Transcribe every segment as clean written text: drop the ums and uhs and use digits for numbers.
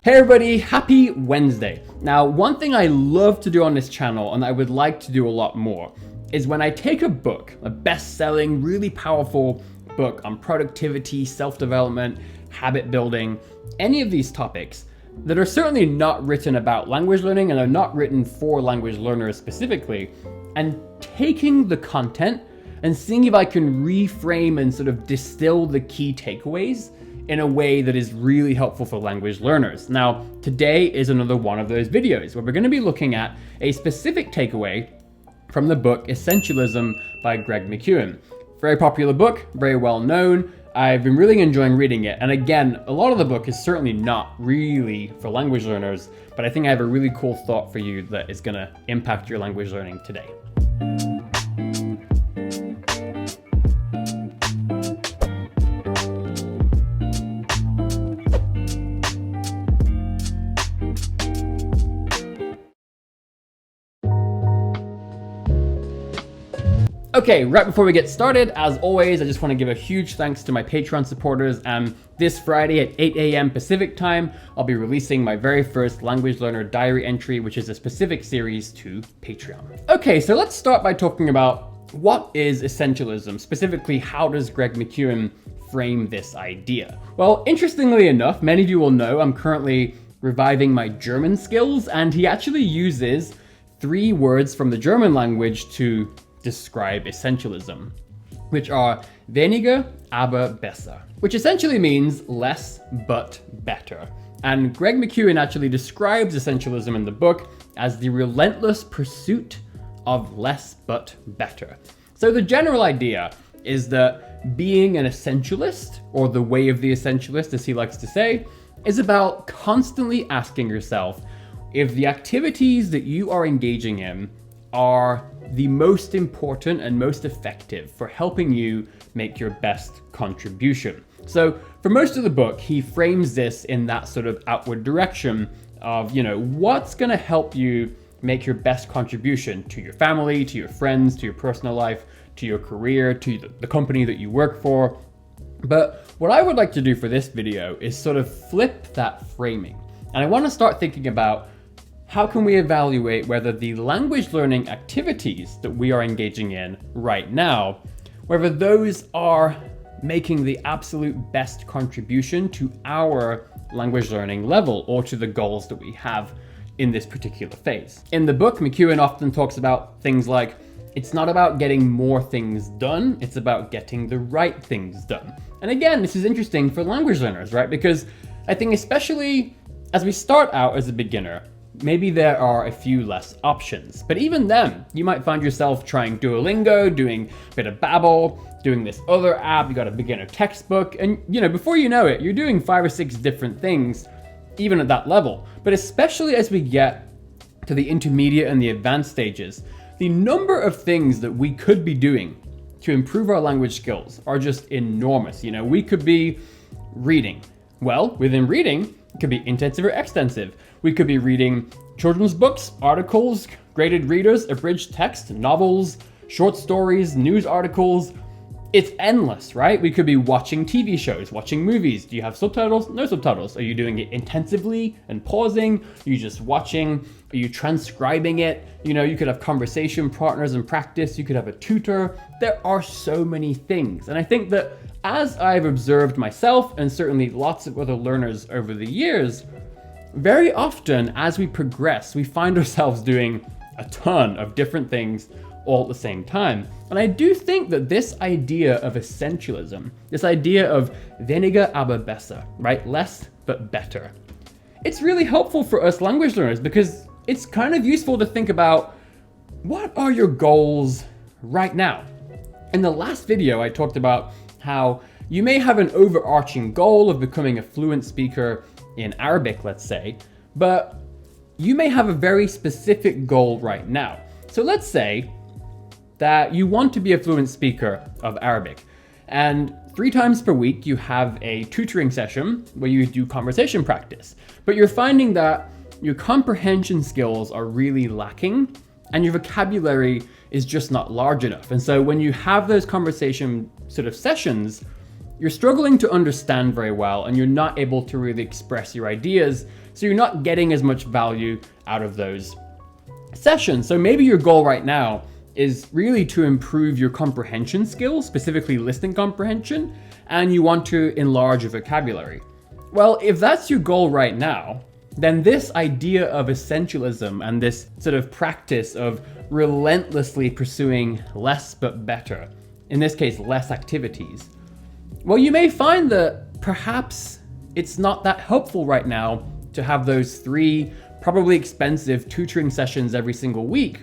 Hey everybody, happy Wednesday. Now, one thing I love to do on this channel, and I would like to do a lot more, is when I take a book, a best-selling, really powerful book on productivity, self-development, habit building, any of these topics that are certainly not written about language learning and are not written for language learners specifically, and taking the content and seeing if I can reframe and sort of distill the key takeaways in a way that is really helpful for language learners. Now, today is another one of those videos where we're going to be looking at a specific takeaway from the book Essentialism by Greg McKeown. Very popular book, very well known. I've been really enjoying reading it. And again, a lot of the book is certainly not really for language learners, but I think I have a really cool thought for you that is going to impact your language learning today. Okay, right before we get started, as always, I just want to give a huge thanks to my Patreon supporters. And this Friday at 8 a.m. Pacific time, I'll be releasing my very first Language Learner Diary entry, which is a specific series to Patreon. Okay, so let's start by talking about what is essentialism. Specifically, how does Greg McKeown frame this idea? Well, interestingly enough, many of you will know I'm currently reviving my German skills, and he actually uses 3 words from the German language to describe essentialism, which are weniger, aber besser, which essentially means less but better. And Greg McKeown actually describes essentialism in the book as the relentless pursuit of less but better. So the general idea is that being an essentialist, or the way of the essentialist as he likes to say, is about constantly asking yourself if the activities that you are engaging in are the most important and most effective for helping you make your best contribution. So for most of the book, he frames this in that sort of outward direction of, what's going to help you make your best contribution to your family, to your friends, to your personal life, to your career, to the company that you work for. But what I would like to do for this video is sort of flip that framing. And I want to start thinking about how can we evaluate whether the language learning activities that we are engaging in right now, whether those are making the absolute best contribution to our language learning level or to the goals that we have in this particular phase. In the book, McKeown often talks about things like, it's not about getting more things done, it's about getting the right things done. And again, this is interesting for language learners, right? Because I think especially as we start out as a beginner, maybe there are a few less options, but even then, you might find yourself trying Duolingo, doing a bit of Babbel, doing this other app, you got a beginner textbook, and before you know it, you're doing 5 or 6 different things, even at that level. But especially as we get to the intermediate and the advanced stages, the number of things that we could be doing to improve our language skills are just enormous. We could be reading. Well, within reading, it could be intensive or extensive. We could be reading children's books, articles, graded readers, abridged text, novels, short stories, news articles. It's endless, right? We could be watching TV shows, watching movies. Do you have subtitles? No subtitles. Are you doing it intensively and pausing? Are you just watching? Are you transcribing it? You could have conversation partners in practice. You could have a tutor. There are so many things. And I think that as I've observed myself, and certainly lots of other learners over the years, very often as we progress, we find ourselves doing a ton of different things all at the same time. And I do think that this idea of essentialism, this idea of weniger aber besser, right? Less but better. It's really helpful for us language learners because it's kind of useful to think about what are your goals right now? In the last video, I talked about how you may have an overarching goal of becoming a fluent speaker in Arabic, let's say, but you may have a very specific goal right now. So let's say that you want to be a fluent speaker of Arabic, and 3 times per week you have a tutoring session where you do conversation practice, but you're finding that your comprehension skills are really lacking and your vocabulary is just not large enough. And so when you have those conversation sort of sessions, you're struggling to understand very well and you're not able to really express your ideas, so you're not getting as much value out of those sessions. So maybe your goal right now is really to improve your comprehension skills, specifically listening comprehension, and you want to enlarge your vocabulary. Well, if that's your goal right now, then this idea of essentialism and this sort of practice of relentlessly pursuing less but better, in this case, less activities, well, you may find that perhaps it's not that helpful right now to have those 3 probably expensive tutoring sessions every single week.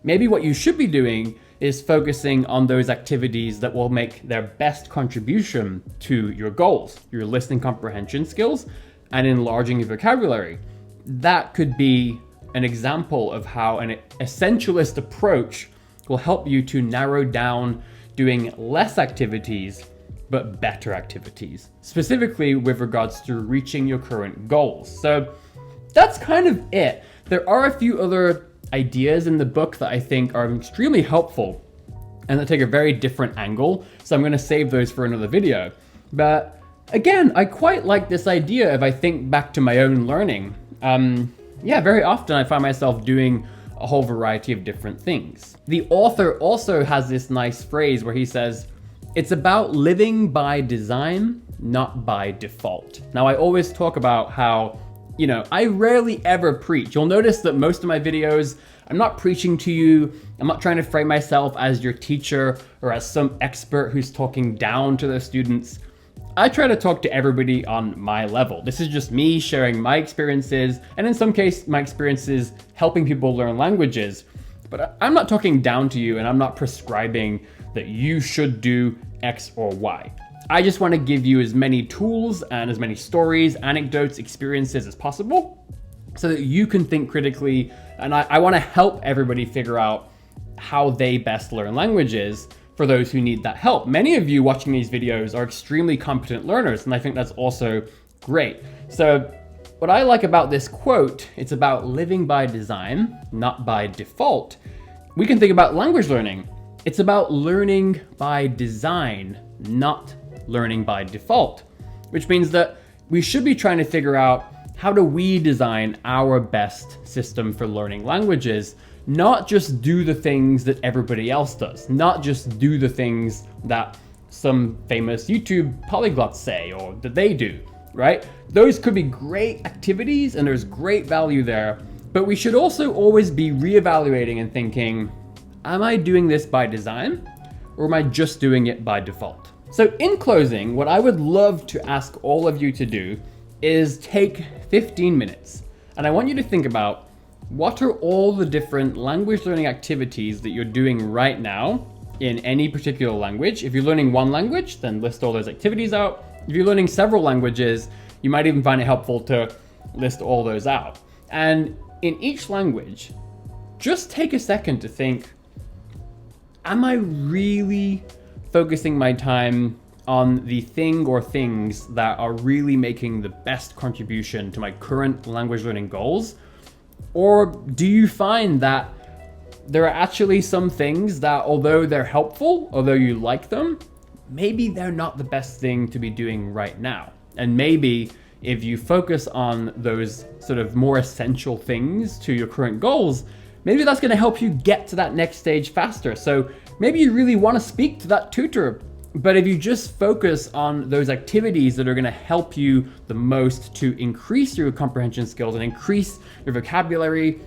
Maybe what you should be doing is focusing on those activities that will make their best contribution to your goals, your listening comprehension skills, and enlarging your vocabulary. That could be an example of how an essentialist approach will help you to narrow down doing less activities, but better activities, specifically with regards to reaching your current goals. So that's kind of it. There are a few other ideas in the book that I think are extremely helpful and that take a very different angle, so I'm going to save those for another video. But again, I quite like this idea if I think back to my own learning. Very often I find myself doing a whole variety of different things. The author also has this nice phrase where he says, "It's about living by design, not by default." Now, I always talk about how, I rarely ever preach. You'll notice that most of my videos, I'm not preaching to you. I'm not trying to frame myself as your teacher or as some expert who's talking down to their students. I try to talk to everybody on my level. This is just me sharing my experiences, and in some cases, my experiences helping people learn languages. But I'm not talking down to you, and I'm not prescribing that you should do X or Y. I just want to give you as many tools and as many stories, anecdotes, experiences as possible so that you can think critically. And I want to help everybody figure out how they best learn languages for those who need that help. Many of you watching these videos are extremely competent learners, and I think that's also great. So what I like about this quote, it's about living by design, not by default. We can think about language learning. It's about learning by design, not learning by default, which means that we should be trying to figure out how do we design our best system for learning languages, not just do the things that everybody else does, not just do the things that some famous YouTube polyglots say or that they do, right? Those could be great activities and there's great value there, but we should also always be reevaluating and thinking, am I doing this by design or am I just doing it by default? So in closing, what I would love to ask all of you to do is take 15 minutes. And I want you to think about what are all the different language learning activities that you're doing right now in any particular language. If you're learning one language, then list all those activities out. If you're learning several languages, you might even find it helpful to list all those out. And in each language, just take a second to think, am I really focusing my time on the thing or things that are really making the best contribution to my current language learning goals? Or do you find that there are actually some things that, although they're helpful, although you like them, maybe they're not the best thing to be doing right now? And maybe if you focus on those sort of more essential things to your current goals, maybe that's going to help you get to that next stage faster. So maybe you really want to speak to that tutor, but if you just focus on those activities that are going to help you the most to increase your comprehension skills and increase your vocabulary,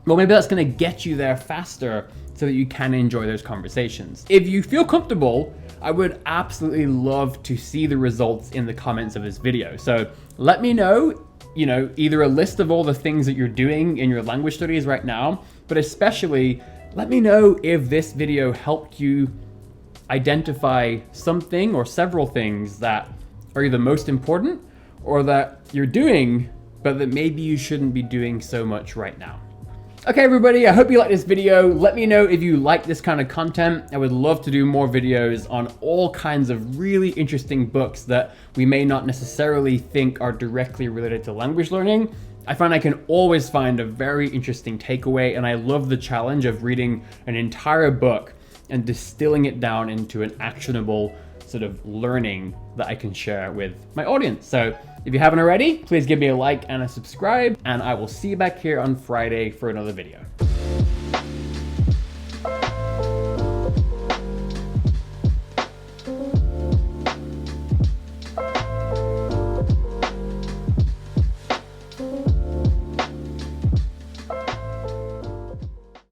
well, maybe that's going to get you there faster so that you can enjoy those conversations. If you feel comfortable, I would absolutely love to see the results in the comments of this video. So let me know, either a list of all the things that you're doing in your language studies right now, but especially let me know if this video helped you identify something or several things that are either most important or that you're doing, but that maybe you shouldn't be doing so much right now. Okay, everybody, I hope you liked this video. Let me know if you like this kind of content. I would love to do more videos on all kinds of really interesting books that we may not necessarily think are directly related to language learning. I find I can always find a very interesting takeaway, and I love the challenge of reading an entire book and distilling it down into an actionable sort of learning that I can share with my audience. So if you haven't already, please give me a like and a subscribe, and I will see you back here on Friday for another video.